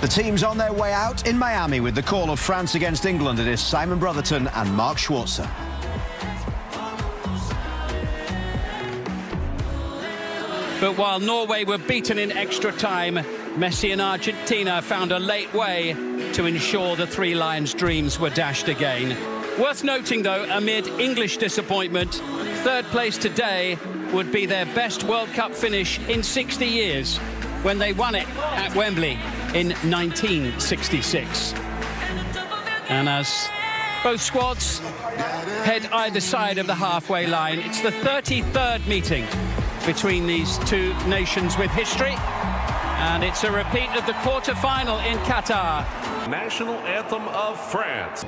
The team's on their way out in Miami with the call of France against England. It is Simon Brotherton and Mark Schwarzer. But while Norway were beaten in extra time, Messi and Argentina found a late way to ensure the Three Lions' dreams were dashed again. Worth noting, though, amid English disappointment, third place today would be their best World Cup finish in 60 years when they won it at Wembley in 1966. And as both squads head either side of the halfway line, it's the 33rd meeting between these two nations with history, and it's a repeat of the quarter-final in Qatar. National anthem of France.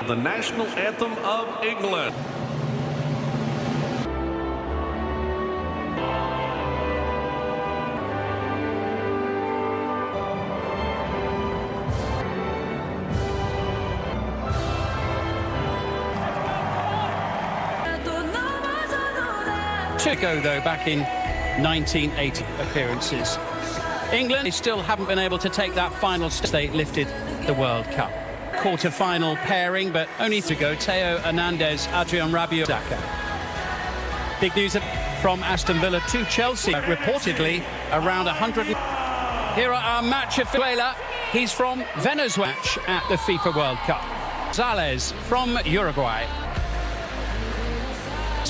The national anthem of England. To go, though, back in 1980 appearances. England, they still haven't been able to take that final step. They lifted the World Cup. Quarter-final pairing, but only to go. Theo Hernandez, Adrian Rabiot, Saka. Big news from Aston Villa to Chelsea. Reportedly around 100. Here are our match of Venezuela. He's from Venezuela at the FIFA World Cup. Gonzalez from Uruguay.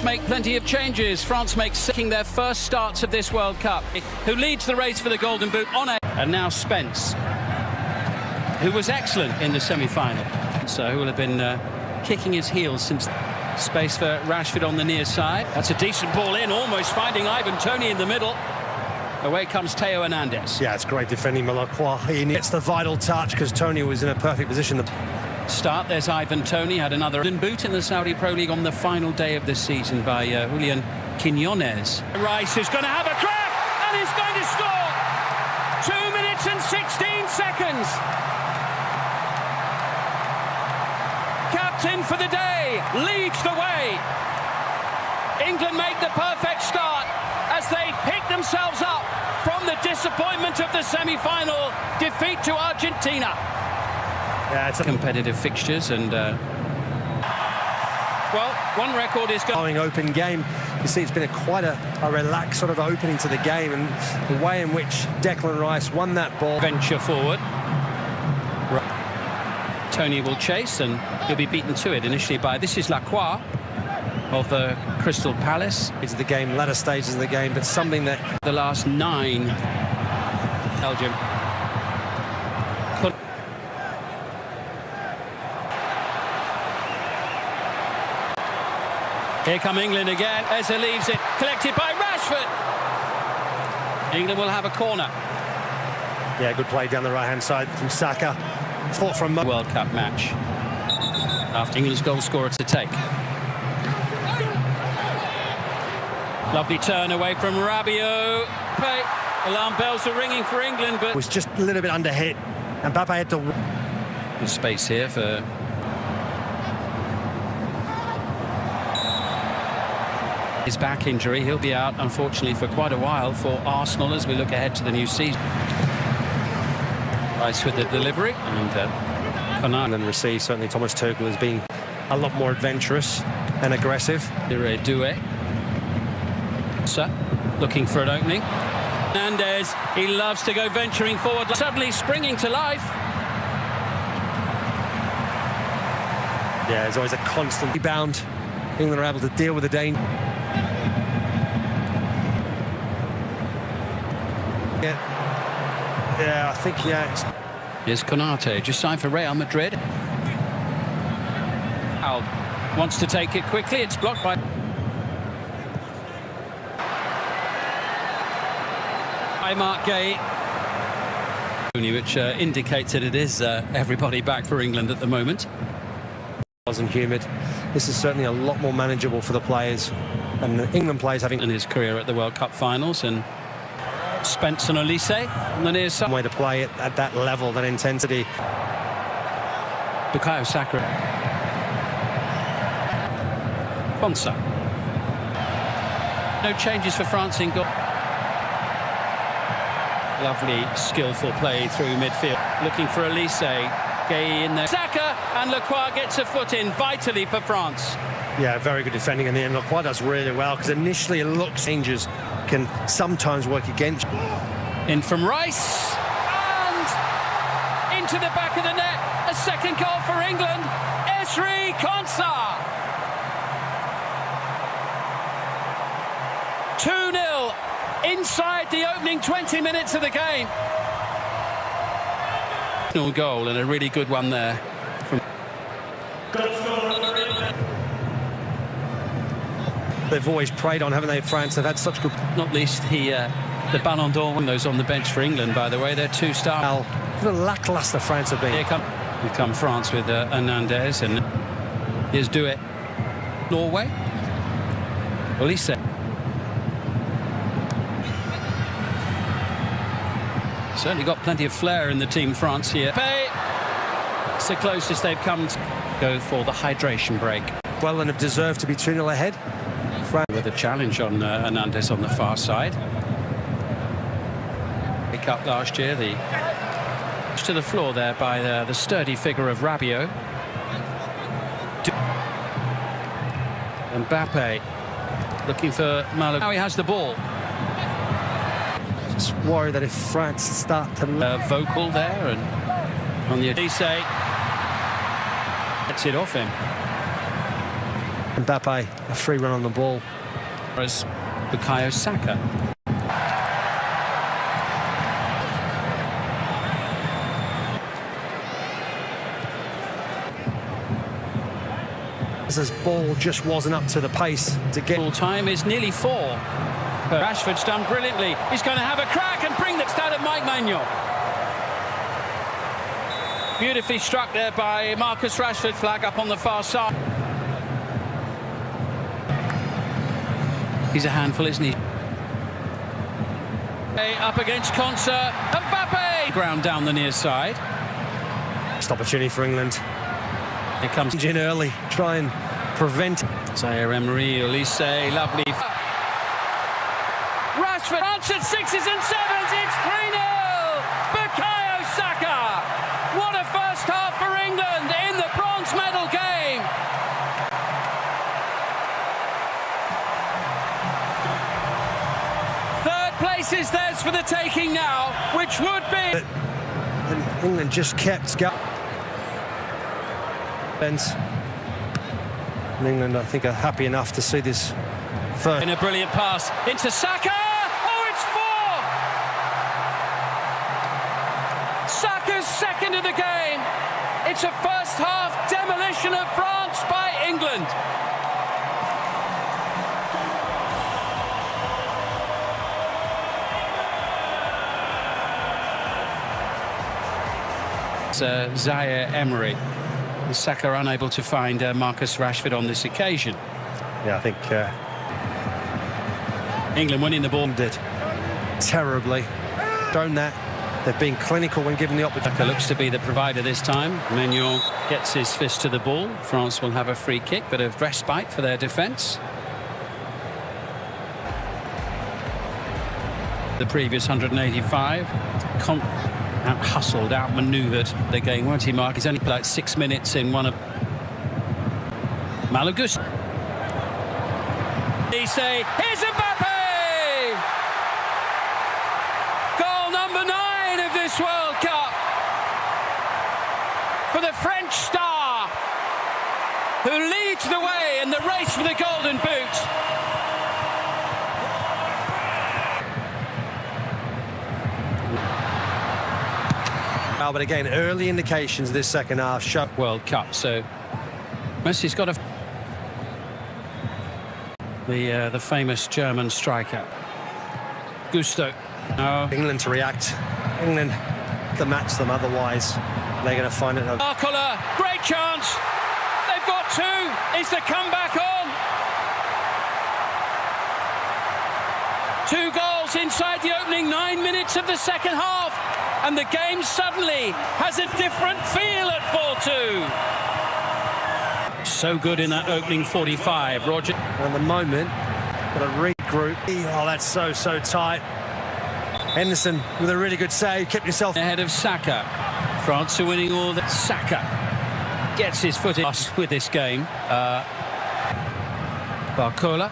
Make plenty of changes. France makes their first starts of this World Cup. Who leads the race for the Golden Boot on it? And now Spence, who was excellent in the semi-final. So who will have been kicking his heels since. Space for Rashford on the near side. That's a decent ball in, almost finding Ivan Toney in the middle. Away comes Theo Hernandez. Yeah, it's great defending. Malacqua. He gets the vital touch because Toney was in a perfect position. Start, there's Ivan Toney, had another boot in the Saudi Pro League on the final day of the season by Julian Quiñones. Rice is going to have a crack, and he's going to score! 2 minutes and 16 seconds. Captain for the day, leads the way. England make the perfect start as they pick themselves up from the disappointment of the semi-final defeat to Argentina. Yeah, it's competitive fixtures, and well, one record is going open game. You see, it's been quite a relaxed sort of opening to the game, and the way in which Declan Rice won that ball. Venture forward. Toney will chase, and he'll be beaten to it initially by Lacroix of the Crystal Palace. It's the game, latter stages of the game, but something that the last 9. Belgium. Here come England again. Eza leaves it, collected by Rashford. England will have a corner. Yeah, good play down the right-hand side from Saka. Fought from World Cup match. After England's goal scorer to take. Lovely turn away from Rabiot. Alarm bells are ringing for England, but was just a little bit under hit. And Mbappe had to. There's space here for. His back injury, he'll be out unfortunately for quite a while for Arsenal as we look ahead to the new season. Rice with the delivery, and then receive. Certainly Thomas Tuchel has been a lot more adventurous and aggressive. Doué looking for an opening. Hernandez, he loves to go venturing forward, suddenly springing to life. Yeah, there's always a constant rebound. England are able to deal with the danger. Yeah, I think, yeah. Here's Konate, just signed for Real Madrid. Al wants to take it quickly, it's blocked by. Mark Gay, which indicates that it is everybody back for England at the moment. Wasn't humid. This is certainly a lot more manageable for the players. And the England players having in his career at the World Cup finals, and Spence and Olise on the near side. way to play it at that level, that intensity. Bukayo Saka. Ponsa. No changes for France in goal. Lovely, skillful play through midfield. Looking for Olise. Gay in there. Saka, and Lacroix gets a foot in vitally for France. Yeah, very good defending in the end. Lacroix does really well, because initially it looks changes can sometimes work against. In from Rice, and into the back of the net. A second goal for England. Esri Konsa. 2-0 inside the opening 20 minutes of the game. Goal, and a really good one there. They've always preyed on, haven't they, France? They've had such good... Not least the Ballon d'Or, those on the bench for England, by the way. They're two-star. What a lacklustre France have been. Here come France with Hernandez, and here's Douet. Norway. Olise. Certainly got plenty of flair in the team, France here. It's the closest they've come to go for the hydration break. Well, and have deserved to be 2-0 ahead. France with a challenge on Hernandez on the far side. Pick up last year, to the floor there by the sturdy figure of Rabiot. Mbappe looking for Malo. Now he has the ball. just worry that if France start to... vocal there, and on the Olise gets it off him. Mbappe, a free run on the ball. As Bukayo Saka. His ball just wasn't up to the pace to get... Full time is nearly 4. Rashford's done brilliantly. He's going to have a crack and bring the start of Mike Maignan. Beautifully struck there by Marcus Rashford. Flag up on the far side. He's a handful, isn't he? Up against Konsa. Mbappe! Ground down the near side. Next opportunity for England. Here comes in early, try and prevent. Zaire-Emery, Olise, lovely. Rashford, France at 6s and 7s, it's 3-0! Bukayo Saka! What a first half for England in the bronze medal game! Third place is theirs for the taking now, which would be... And England just kept going. And England, I think, are happy enough to see this first. In a brilliant pass into Saka. Oh, it's 4! Saka's second of the game. It's a first half demolition of France by England. It's Zaire-Emery. Saka unable to find Marcus Rashford on this occasion. Yeah, I think England winning the ball. Did terribly. Shown that. They've been clinical when given the opportunity. Saka looks to be the provider this time. Maignan gets his fist to the ball. France will have a free kick, bit of respite for their defence. The previous 185. Out-hustled, out-manoeuvred the game, won't he, Mark? He's only played 6 minutes in one of... Malagus. Here's Mbappe! Goal number 9 of this World Cup for the French star, who leads the way in the race for the Golden Boot. But again, early indications this second half show. World Cup, so Messi's got the famous German striker Gusto. England to react. England to match them, otherwise they're going to find it. Arcola, great chance. They've got 2. Is the comeback on? 2 goals inside the opening 9 minutes of the second half, and the game suddenly has a different feel at 4-2. So good in that opening 45, Roger. And at the moment, got a regroup. Oh, that's so tight. Henderson with a really good save, kept himself ahead of Saka. France are winning all that. Saka gets his foot in with this game. Barcola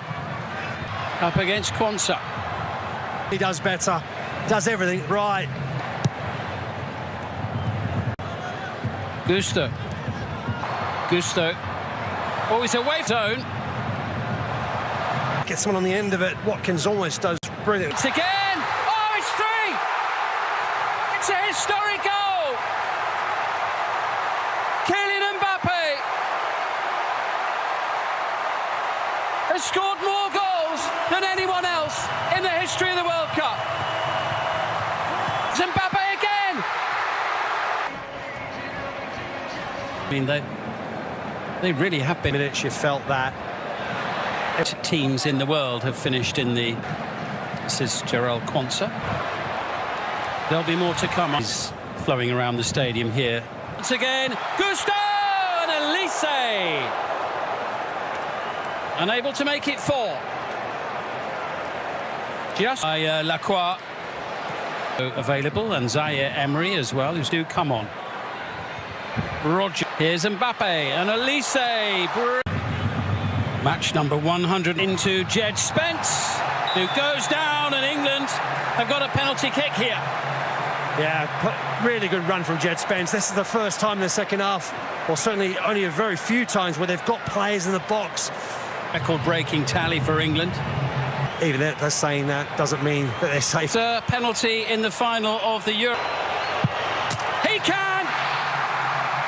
up against Quansah. He does better, does everything right. Gusto. Oh, he's away zone. Gets someone on the end of it. Watkins almost does brilliant. It's again. Oh, it's 3. It's a historic goal. Kylian Mbappe has scored more goals than anyone else in the history of the World Cup. It's Mbappe again. I mean, they really have been. Minutes you felt that. Teams in the world have finished in the. This is Jarell Quansah. There'll be more to come. He's flowing around the stadium here. Once again, Gusto and Elise. Unable to make it 4. Just by Lacroix available, and Zaire Emery as well, who's do come on. Roger. Here's Mbappe and Elise. Match number 100 into Jed Spence, who goes down, and England have got a penalty kick here. Yeah, really good run from Jed Spence. This is the first time in the second half, or certainly only a very few times, where they've got players in the box. Record-breaking tally for England. Even they're saying that doesn't mean that they're safe. It's a penalty in the final of the Euro. He can!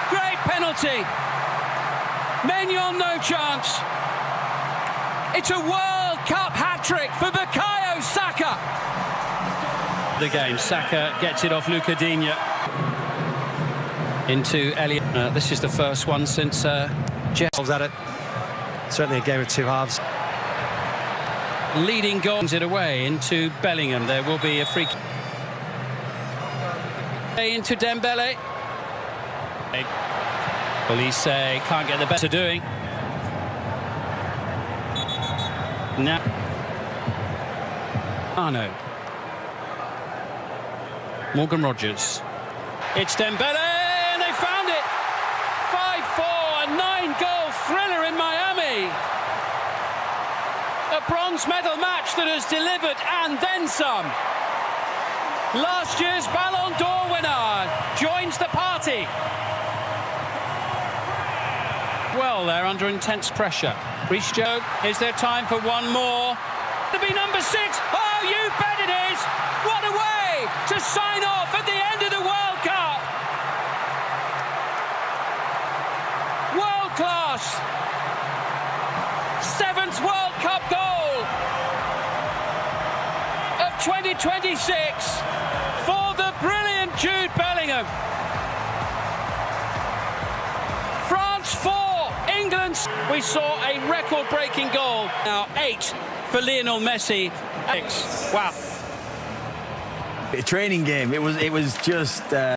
Great penalty. Maignan, no chance. It's a World Cup hat-trick for Bukayo Saka. The game, Saka gets it off Luca Digne. Into Elliott. This is the first one since Jeff's at it. Certainly a game of 2 halves. Leading goals it away into Bellingham. There will be a free kick. Into Dembele. Police say can't get the better doing. Now, Arno. Morgan Rogers. It's Dembele, and they found it. 5-4, a 9-goal thriller in Miami. A bronze medal match that has delivered and then some. Last year's Ballon d'Or winner joins the party. Well, they're under intense pressure. Reece Joe, is there time for one more? To be number 6. Oh, you bet it is. What a way to sign off at the end of the World Cup. World class. 7th World Cup goal of 2026 for the brilliant Jude Bellingham. France 4. England. We saw a record-breaking goal. Now 8 for Lionel Messi. Wow. A training game. It was just.